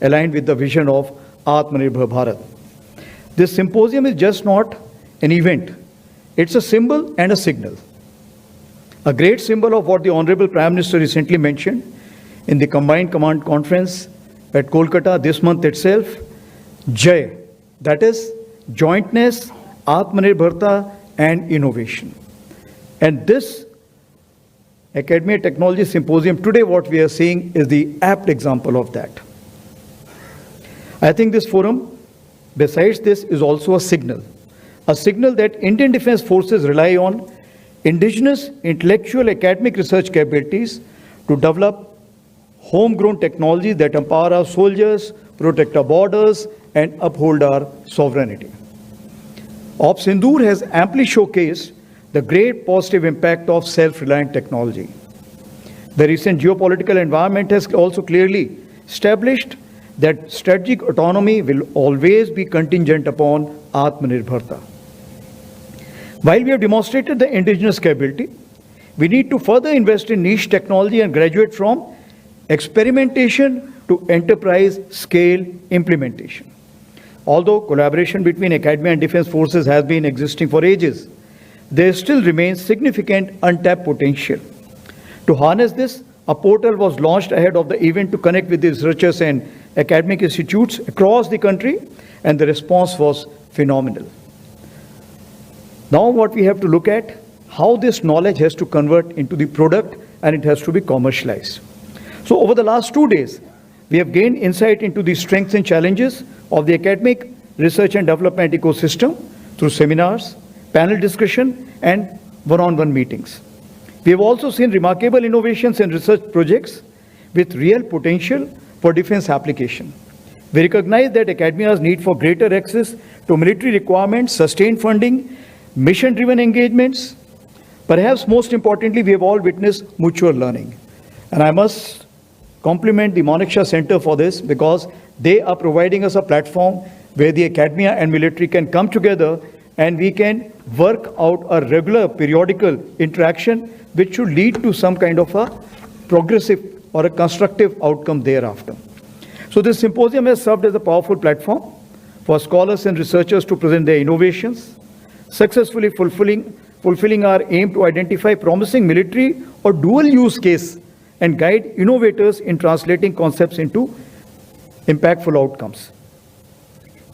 aligned with the vision of Atmanirbhar Bharat. This symposium is just not an event. It's a symbol and a signal. A great symbol of what the Honorable Prime Minister recently mentioned in the Combined Command Conference at Kolkata this month itself, JAI, that is jointness, Atmanirbharta and innovation. And this Academia Technology Symposium, today what we are seeing is the apt example of that. I think this forum, besides this, is also a signal that Indian Defence Forces rely on indigenous intellectual academic research capabilities to develop homegrown technologies that empower our soldiers, protect our borders, and uphold our sovereignty. Ops Sindoor has amply showcased the great positive impact of self-reliant technology. The recent geopolitical environment has also clearly established that strategic autonomy will always be contingent upon Atmanirbharta. While we have demonstrated the indigenous capability, we need to further invest in niche technology and graduate from experimentation to enterprise scale implementation. Although collaboration between academia and defense forces has been existing for ages, there still remains significant untapped potential. To harness this, a portal was launched ahead of the event to connect with the researchers and academic institutes across the country, and the response was phenomenal. Now what we have to look at, how this knowledge has to convert into the product and it has to be commercialized. So over the last 2 days, we have gained insight into the strengths and challenges of the academic research and development ecosystem through seminars, panel discussion, and one-on-one meetings. We have also seen remarkable innovations and research projects with real potential for defense application. We recognize that academia's need for greater access to military requirements, sustained funding, mission-driven engagements. Perhaps most importantly, we have all witnessed mutual learning. And I must compliment the Manekshaw Center for this, because they are providing us a platform where the academia and military can come together and we can work out a regular periodical interaction which should lead to some kind of a progressive or a constructive outcome thereafter. So this symposium has served as a powerful platform for scholars and researchers to present their innovations, successfully fulfilling our aim to identify promising military or dual use case and guide innovators in translating concepts into impactful outcomes.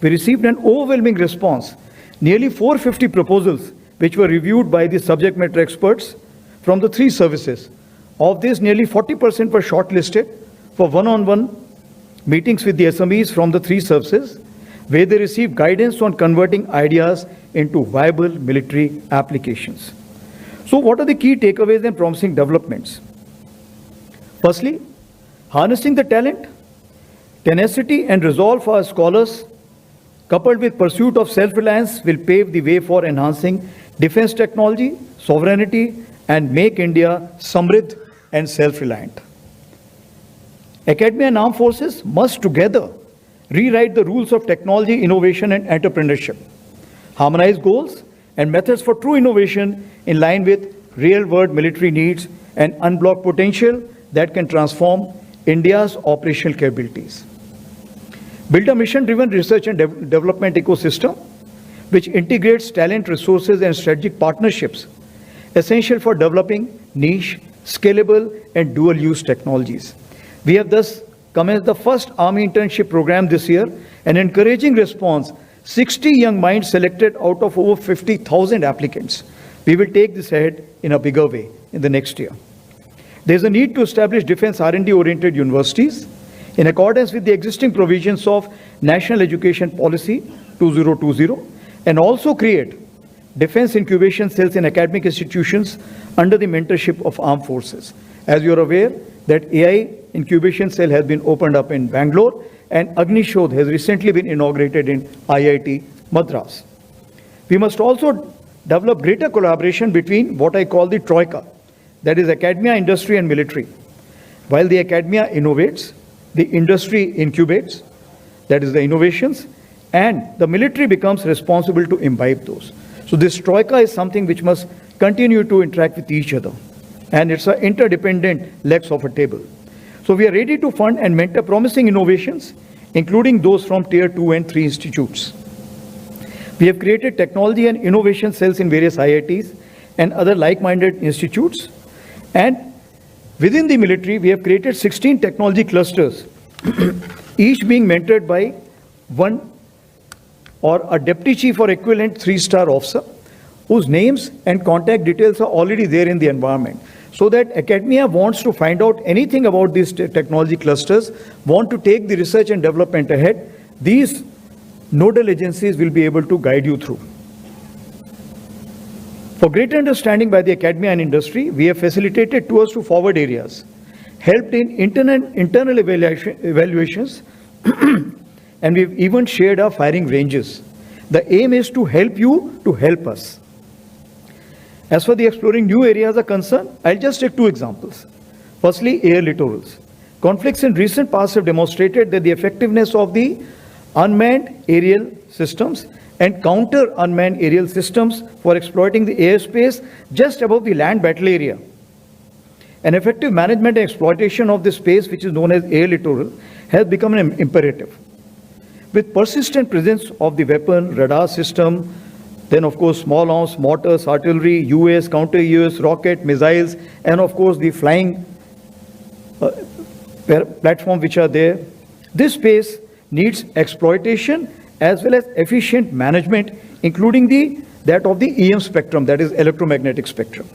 We received an overwhelming response, nearly 450 proposals, which were reviewed by the subject matter experts from the 3 services. Of this, nearly 40% were shortlisted for one-on-one meetings with the SMEs from the 3 services, where they received guidance on converting ideas into viable military applications. So what are the key takeaways and promising developments? Firstly, harnessing the talent, tenacity and resolve for our scholars, coupled with pursuit of self-reliance, will pave the way for enhancing defense technology, sovereignty, and make India samridh and self-reliant. Academia and armed forces must together rewrite the rules of technology, innovation, and entrepreneurship, harmonize goals and methods for true innovation in line with real-world military needs, and unblock potential that can transform India's operational capabilities. Build a mission-driven research and development ecosystem which integrates talent, resources, and strategic partnerships essential for developing niche, scalable, and dual-use technologies. We have thus commenced the first Army internship program this year, an encouraging response, 60 young minds selected out of over 50,000 applicants. We will take this ahead in a bigger way in the next year. There is a need to establish defense R&D-oriented universities in accordance with the existing provisions of National Education Policy 2020, and also create defense incubation cells in academic institutions under the mentorship of armed forces. As you are aware, that AI incubation cell has been opened up in Bangalore, and Agni Shodh has recently been inaugurated in IIT Madras. We must also develop greater collaboration between what I call the troika, that is academia, industry, and military. While the academia innovates, the industry incubates, that is the innovations, and the military becomes responsible to imbibe those. So this troika is something which must continue to interact with each other, and it's an interdependent legs of a table. So we are ready to fund and mentor promising innovations including those from Tier 2 and 3 institutes. We have created technology and innovation cells in various IITs and other like-minded institutes. And within the military, we have created 16 technology clusters, each being mentored by one or a deputy chief or equivalent 3-star officer, whose names and contact details are already there in the environment. So that academia wants to find out anything about these technology clusters, want to take the research and development ahead, these nodal agencies will be able to guide you through. For greater understanding by the academia and industry, we have facilitated tours to forward areas, helped in internal evaluations, and we've even shared our firing ranges. The aim is to help you to help us. As for the exploring new areas are concerned, I'll just take 2 examples. Firstly, air littorals. Conflicts in recent past have demonstrated that the effectiveness of the unmanned aerial systems and counter unmanned aerial systems for exploiting the airspace just above the land battle area. An effective management and exploitation of this space, which is known as air littoral, has become an imperative. With persistent presence of the weapon, radar system, then of course small arms, mortars, artillery, UAS, counter-UAS, rocket, missiles, and of course the flying platform which are there, this space needs exploitation as well as efficient management, including that of the EM spectrum, that is electromagnetic spectrum.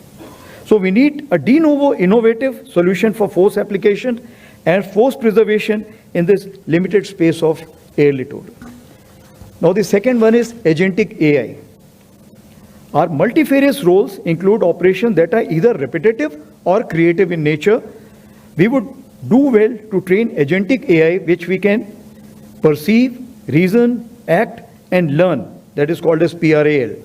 So we need a de novo innovative solution for force application and force preservation in this limited space of air littoral. Now the second one is agentic AI. Our multifarious roles include operations that are either repetitive or creative in nature. We would do well to train agentic AI, which we can perceive, reason, act, and learn. That is called as PRAL.